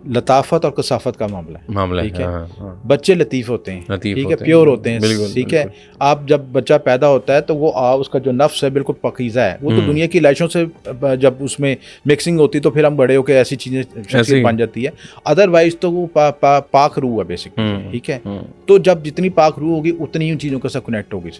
लताफत और कसाफत का मामला है, ठीक है। बच्चे लतीफ़ होते हैं, ठीक है, प्योर होते हैं, ठीक है। आप जब बच्चा पैदा होता है तो वो उसका जो नफ्स है बिल्कुल पकीज़ा है, वो तो दुनिया की लाइशों से जब उसमें मिक्सिंग होती है तो फिर हम बड़े होकर ऐसी चीज़ें शख्सियत बन जाती है। अदरवाइज तो वो पाक रूह है बेसिकली, ठीक है। तो जब जितनी पाक रूह होगी उतनी ही उन चीज़ों के साथ कनेक्ट होगी,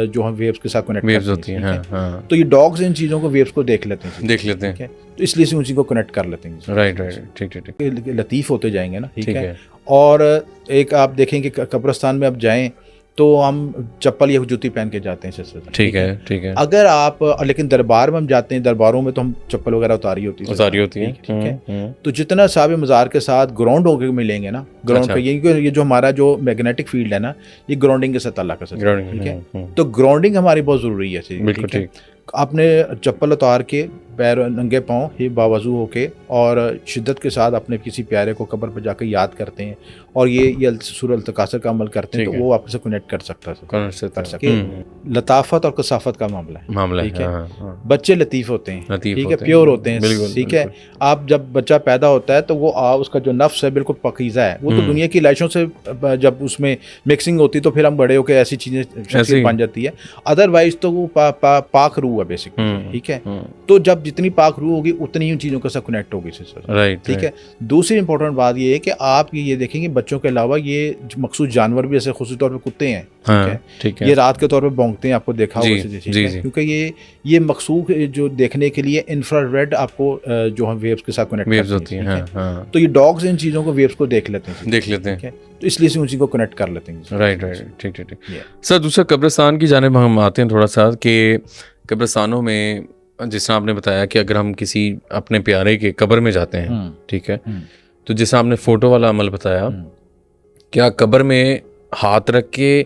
जो हम वेव्स के साथ कनेक्ट होती है। तो ये डॉग्स इन चीज़ों को वेव्स को देख लेते हैं, तो इसलिए से उसी को कनेक्ट कर लेते हैं। राइट, ठीक। लतीफ़ होते जाएंगे ना, ठीक है। और एक आप देखेंगे कब्रिस्तान में आप जाएं तो हम चप्पल या जूती पहन के जाते हैं, ठीक है। अगर आप लेकिन दरबार में हम जाते हैं, दरबारों में तो हम चप्पल वगैरह उतारी होती है, ठीक है। तो जितना साहब मज़ार के साथ ग्राउंड होकर मिलेंगे ना, ग्राउंड पे ये जो हमारा जो मैग्नेटिक फील्ड है ना, ये ग्राउंडिंग के साथ ताल्लुक है, ठीक है। तो ग्राउंडिंग हमारी बहुत ज़रूरी है, ठीक है। आपने चप्पल उतार के पैर नंगे पाँव ही बावजू होके और शिद्दत के साथ अपने किसी प्यारे को कब्र पर जाकर याद करते हैं और ये सूरह अल-तकासुर का अमल करते हैं, तो वो आपसे कनेक्ट कर सकता है। लताफत और कसाफत का मामला है, ठीक है। बच्चे लतीफ़ होते हैं, ठीक है, प्योर होते हैं, ठीक है। आप जब बच्चा पैदा होता है तो वो उसका जो नफ्स है बिल्कुल पकीज़ा है, वो तो दुनिया की लाइशों से जब उसमें मिक्सिंग होती है तो फिर हम बड़े होकर ऐसी चीज़ें शख्सियत बन जाती है। अदरवाइज तो वो पाक रूह है बेसिकली, ठीक है। तो जब जितनी पाक रूह होगी उतनी ही उन चीज़ों के साथ कनेक्ट होगी, ठीक है। दूसरी इंपॉर्टेंट बात ये है कि आप ये देखेंगे बच्चों के अलावा ये मखसूस जानवर भी, ऐसे खुसूसी तौर पे कुत्ते हैं, ठीक है, ये रात के तौर पे भौंकते हैं, आपको देखा होगा, क्योंकि ये मखसूस जो देखने के लिए इंफ्रारेड आपको जो हम वेव्स के साथ कनेक्ट होती हैं, तो ये डॉग्स इन चीज़ों को वेव्स को देख लेते हैं, तो इसलिए से उसी को कनेक्ट कर लेते हैं। राइट, ठीक। सर दूसरा कब्रिस्तान की जानिब हम आते हैं थोड़ा सा, कि कब्रिस्तानों में जिस तरह आपने बताया कि अगर हम किसी अपने प्यारे के कब्र में जाते हैं, ठीक है, तो जैसा आपने फ़ोटो वाला अमल बताया, क्या कब्र में हाथ रख के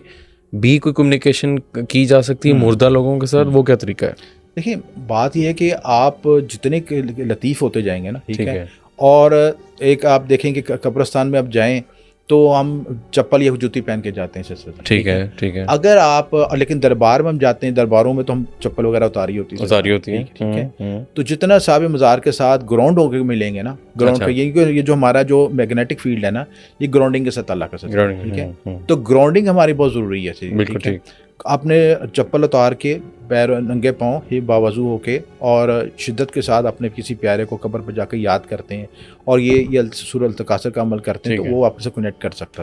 भी कोई कम्युनिकेशन की जा सकती है मुर्दा लोगों के साथ? वो क्या तरीका है? देखिए, बात यह है कि आप जितने लतीफ़ होते जाएंगे ना, ठीक है, और एक आप देखेंगे कब्रिस्तान में आप जाएं तो हम चप्पल या जूती पहन के जाते हैं, ठीक है। अगर आप लेकिन दरबार में हम जाते हैं, दरबारों में तो हम चप्पल वगैरह उतारी होती है, ठीक है। तो जितना साहब मज़ार के साथ ग्राउंड होकर मिलेंगे ना, ग्राउंड पे ये जो हमारा जो मैग्नेटिक फील्ड है ना, ये ग्राउंडिंग के साथ ताल्लुक है, ठीक है। तो ग्राउंडिंग हमारी बहुत ज़रूरी है, ठीक है। आपने चप्पल उतार के पैर नंगे पाँव ही बावजू होके और शिद्दत के साथ अपने किसी प्यारे को कब्र पर जाकर याद करते हैं और ये सूरह अल-तकासुर का अमल करते हैं, तो वो आपसे कनेक्ट कर सकता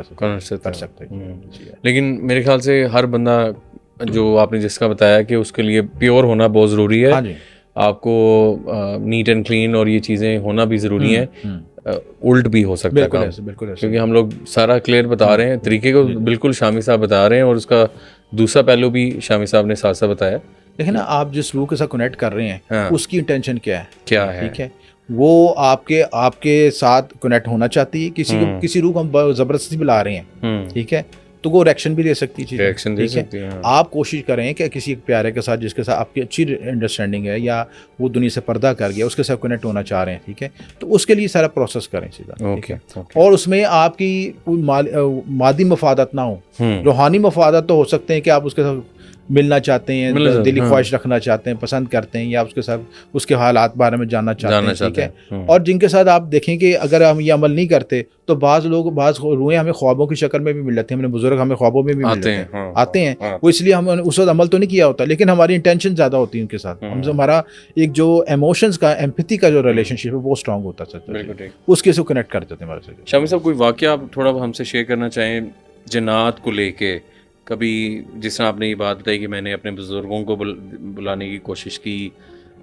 है। लेकिन मेरे ख्याल से हर बंदा, जो आपने जिसका बताया कि उसके लिए प्योर होना बहुत ज़रूरी है, आपको नीट एंड क्लीन और ये चीज़ें होना भी ज़रूरी है, उल्ट भी हो सकता है, बिल्कुल, क्योंकि हम लोग सारा क्लियर बता रहे हैं, तरीके को बिल्कुल शामी साहब बता रहे हैं, और उसका दूसरा पहलू भी शामी साहब ने साथ साथ बताया। देखिए ना, आप जिस रूह के साथ कनेक्ट कर रहे हैं, उसकी इंटेंशन क्या है, ठीक है। वो आपके साथ कनेक्ट होना चाहती है, किसी रूह को हम ज़बरदस्ती बुला रहे हैं, ठीक है, तो वो रिएक्शन भी दे सकती है, रिएक्शन दे सकती है। आप कोशिश करें कि किसी एक प्यारे के साथ जिसके साथ आपकी अच्छी अंडरस्टैंडिंग है या वो दुनिया से पर्दा कर गया, उसके साथ कनेक्ट होना चाह रहे हैं, ठीक है, तो उसके लिए सारा प्रोसेस करें सीधा, ठीक है। और उसमें आपकी कोई मादी मफादत ना हो, रूहानी मफादत तो हो सकते हैं कि आप उसके साथ मिलना चाहते हैं, दिली ख्वाहिश रखना चाहते हैं, पसंद करते हैं, या उसके साथ उसके हालात बारे में जानना चाहते हैं, ठीक है। और जिनके साथ आप देखें कि अगर हम ये अमल नहीं करते तो बाज़ रूहें हमें ख्वाबों की शक्ल में भी मिल जाती हैं, हमारे बुजुर्ग हमें ख्वाबों में भी आते हैं। वो इसलिए हम उस वक्त अमल तो नहीं किया होता, लेकिन हमारी इंटेंशन ज़्यादा होती है उनके साथ, हमसे हमारा एक जो इमोशंस का, एम्पैथी का जो रिलेशनशिप है वो स्ट्रॉन्ग होता है, उसके से कनेक्ट कर देते हैं हमारे साथ। शामी साहब, कोई वाक़या आप थोड़ा हमसे शेयर करना चाहें जन्नत को लेके? कभी जिस तरह आपने ये बात बताई कि मैंने अपने बुज़ुर्गों को बुलाने की कोशिश की,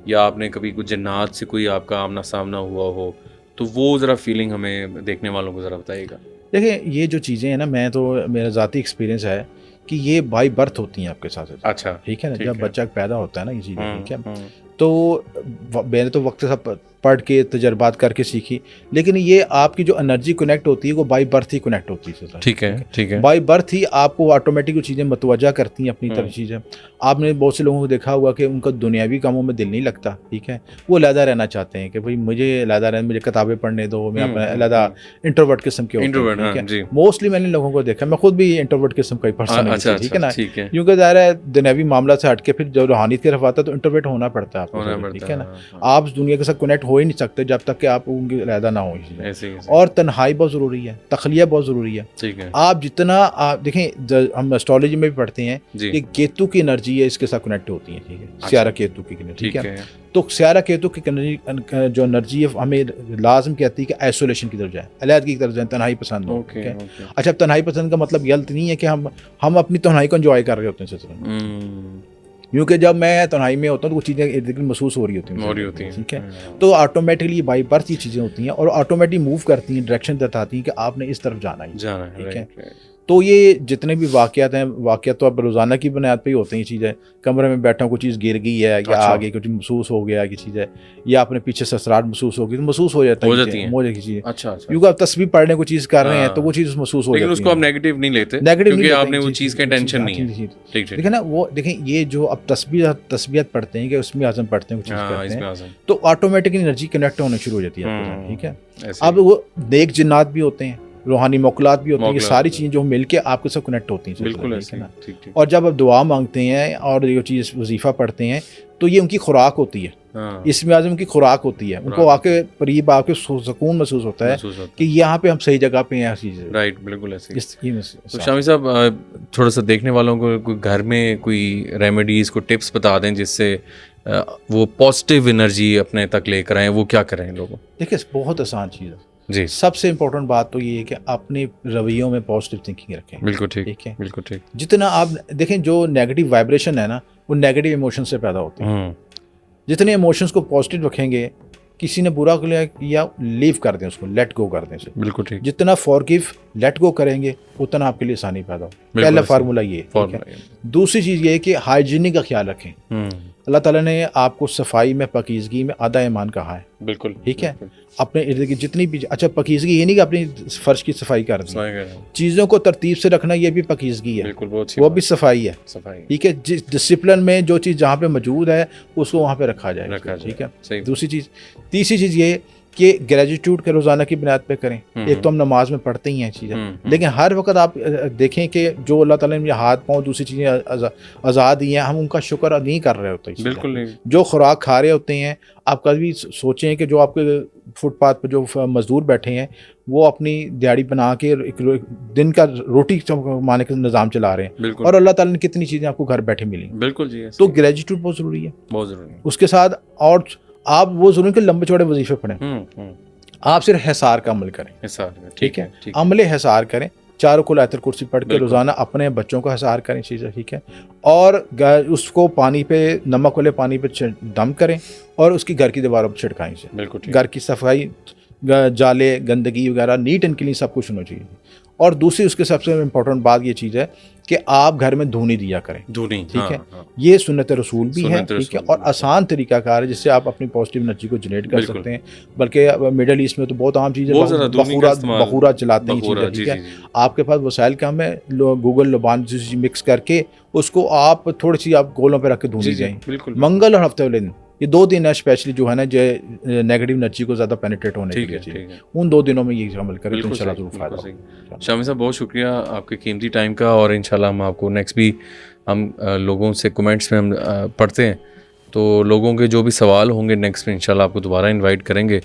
या आपने कभी कुछ जन्नत से कोई आपका आमना सामना हुआ हो, तो वो ज़रा फीलिंग हमें देखने वालों को ज़रा बताइएगा। देखिए, ये जो चीज़ें हैं ना, मेरा ज़ाती एक्सपीरियंस है कि ये बाई बर्थ होती हैं आपके साथ। अच्छा, ठीक है ना, जब बच्चा पैदा होता है ना, ये चीज़ें, ठीक है, तो मैंने तो वक्त सब पढ़ के तजर्बात करके सीखी, लेकिन ये आपकी जो एनर्जी कनेक्ट होती है वो बाई बर्थ ही कनेक्ट होती है। ठीक है। बाई बर्थ ही आपको ऑटोमेटिक चीज़ें मतवजा करती हैं अपनी तरफ चीज़ें। आपने बहुत से लोगों को देखा हुआ कि उनका दुनियावी कामों में दिल नहीं लगता, ठीक है, वो अलहदा रहना चाहते हैं कि भाई मुझे अलहदा रहना, मुझे किताबें पढ़ने दो, मैं अपना अलहदा इंट्रोवर्ट किस्म के होते हैं। मोस्टली मैंने लोगों को देखा, मैं खुद भी इंट्रोवर्ट किस्म का ही पर्सन हूं, ठीक है ना, क्योंकि ज़ाहिर है दुनियावी मामला से हट के फिर जब रूहानियत की तरफ आता है तो इंट्रोवर्ट होना पड़ता है आपको, ठीक है ना। आप दुनिया के साथ कनेक्ट हो ही नहीं सकते जब तक कि आप उनके अलहदा ना हो। और तन्हाई बहुत ज़रूरी है, तखलिया बहुत ज़रूरी है। ठीक है। आप जितना आप देखें, हम एस्ट्रोलॉजी में भी पढ़ते हैं कि केतु की एनर्जी है इसके साथ कनेक्ट होती है, ठीक है, स्यारा केतु की एनर्जी, ठीक है। तो स्यारा केतु की जो एनर्जी है हमें लाजम कहती है कि आइसोलेशन की तरफ जाए, अलहदगी की तरफ जाए, तन्हाई पसंद हो। अच्छा, तन्हाई पसंद का मतलब गलत नहीं है कि हम अपनी तन्हाई को एंजॉय कर रहे होते हैं, क्योंकि जब मैं तन्हाई में होता हूँ तो वो चीज़ें इर्द गिर्द महसूस हो रही होती हैं, ठीक है। तो ऑटोमेटिकली बाई बर्थ ये चीज़ें होती हैं और ऑटोमेटिक मूव करती हैं, डायरेक्शन बताती हैं कि आपने इस तरफ जाना है, ठीक है। तो ये जितने भी वाक़यात हैं, वाक़यात तो अब रोज़ाना की बुनियाद पे ही होते हैं। ये चीज़ है, कमरे में बैठा हूँ, कोई चीज़ गिर गई है या आगे कुछ महसूस हो गया की चीज़ है, या अपने पीछे ससराहट महसूस होगी तो महसूस हो जाता है, मोजे की चीज़। अच्छा, क्योंकि आप तस्वीर पढ़ने को चीज़ कर रहे हैं तो वो चीज़ महसूस हो जाती है। लेकिन उसको आप नेगेटिव नहीं लेते, क्योंकि आपने वो चीज़ का टेंशन नहीं है। देखिए ना, वो देखें ये जो अब तस्बीहत पढ़ते हैं कि उसमें आज़म पढ़ते हैं, कुछ चीज़ करते हैं, तो ऑटोमेटिकली एनर्जी कनेक्ट होने शुरू हो जाती है, ठीक है। अब वो नेक जिन्नात भी होते हैं, रूहानी मौकलात भी होती हैं, ये सारी चीज़ें जो मिलके आपके साथ कनेक्ट होती हैं, बिल्कुल है ना। और जब आप दुआ मांगते हैं और ये चीज़ वजीफ़ा पढ़ते हैं तो ये उनकी खुराक होती है, इसमें आज़म की खुराक होती है, उनको आके करीब आके सुकून महसूस होता है कि यहाँ पे हम सही जगह पे हैं, चीज़ें राइट, बिल्कुल ऐसे। तो शामी साहब, थोड़ा सा देखने वालों को घर में कोई रेमेडीज़, को टिप्स बता दें जिससे वो पॉजिटिव एनर्जी अपने तक लेकर आएँ, वो क्या करें लोगों? देखिए, बहुत आसान चीज़ है जी। सबसे इम्पोर्टेंट बात तो ये है कि अपने रवैयों में पॉजिटिव थिंकिंग रखें। बिल्कुल ठीक है, बिल्कुल ठीक। जितना आप देखें, जो नेगेटिव वाइब्रेशन है ना, वो नेगेटिव इमोशन से पैदा होते हैं। जितने इमोशंस को पॉजिटिव रखेंगे, किसी ने बुरा किया, लीव कर दें उसको, लेट गो कर दें उसे, बिल्कुल ठीक। जितना फॉरगिव, लेट गो करेंगे, उतना आपके लिए आसानी पैदा हो। पहला फार्मूला ये है। दूसरी चीज़ ये है कि हाइजीनिक का ख्याल रखें। अल्लाह ताला ने आपको सफाई में, पाकीज़गी में आधा ईमान कहा है, बिल्कुल ठीक है। अपने इर्द गिर्द जितनी भी, अच्छा, पाकीज़गी ये नहीं कि अपनी फर्श की सफाई कर दी, चीज़ों को तरतीब से रखना ये भी पाकीज़गी है, वो भी सफाई है, ठीक है। जिस डिसिप्लिन में जो चीज़ जहाँ पे मौजूद है उसको वहाँ पे रखा जाए, ठीक है। दूसरी चीज़, तीसरी चीज़ ये कि ग्रेजुट्यूड के रोज़ाना की बुनियाद पे करें। एक तो हम नमाज में पढ़ते ही हैं चीज़ें, लेकिन हर वक्त आप देखें कि जो अल्लाह ताला ने हाथ पाँव दूसरी चीज़ें आज़ाद दी हैं, हम उनका शुक्र नहीं कर रहे होते, बिल्कुल नहीं। जो खुराक खा रहे होते हैं, आप कभी सोचें कि जो आपके फुटपाथ पर जो मज़दूर बैठे हैं वो अपनी दिहाड़ी बना के एक दिन का रोटी कमाने का निज़ाम चला रहे हैं, और अल्लाह ताला ने कितनी चीज़ें आपको घर बैठे मिली, बिल्कुल जी। तो ग्रेजुट्यूड बहुत ज़रूरी है, बहुत ज़रूरी। उसके साथ और आप वो ज़रूरी कि लंबे चौड़े वजीफे पढ़ें, आप सिर्फ हिसार का अमल करें, ठीक है। अमले हिसार करें, चारों को आयतुल कुर्सी पढ़ के रोज़ाना अपने बच्चों का हिसार करें, चीज़ें, ठीक है। और उसको पानी पे, नमक वाले पानी पे दम करें और उसकी घर की दीवारों पर छिड़काएं से, बिल्कुल। घर की सफाई, जाले, गंदगी वगैरह, नीट एंड क्लीन सब कुछ होना चाहिए। और दूसरी उसके सबसे इम्पोर्टेंट बात ये चीज़ है कि आप घर में धूनी दिया करें, धूनी, ठीक है। ये सुन्नत रसूल भी है, ठीक है, और आसान तरीकाकार है जिससे आप अपनी पॉजिटिव एनर्जी को जनरेट कर सकते हैं। बल्कि मिडिल ईस्ट में तो बहुत आम चीज़ है, बखूरा चलाते हैं चीज़ें, ठीक है। आपके पास वसाइल कम है, गूगल लबान मिक्स करके उसको आप थोड़ी सी आप गोलों पर रख के धूनी जाएँ, मंगल और हफ्ते वाले दिन, ये 2 दिन है स्पेशली जो है ना, जो नेगेटिव एनर्जी को ज़्यादा पेनिट्रेट होने के लिए, उन 2 दिनों में ये अमल करें तो इंशाल्लाह ज़रूर फ़ायदा होगा। शामी साहब, बहुत शुक्रिया आपके कीमती टाइम का, और इंशाल्लाह हम आपको नेक्स्ट भी हम लोगों से कमेंट्स में हम पढ़ते हैं, तो लोगों के जो भी सवाल होंगे नेक्स्ट में इंशाल्लाह आपको दोबारा इन्वाइट करेंगे।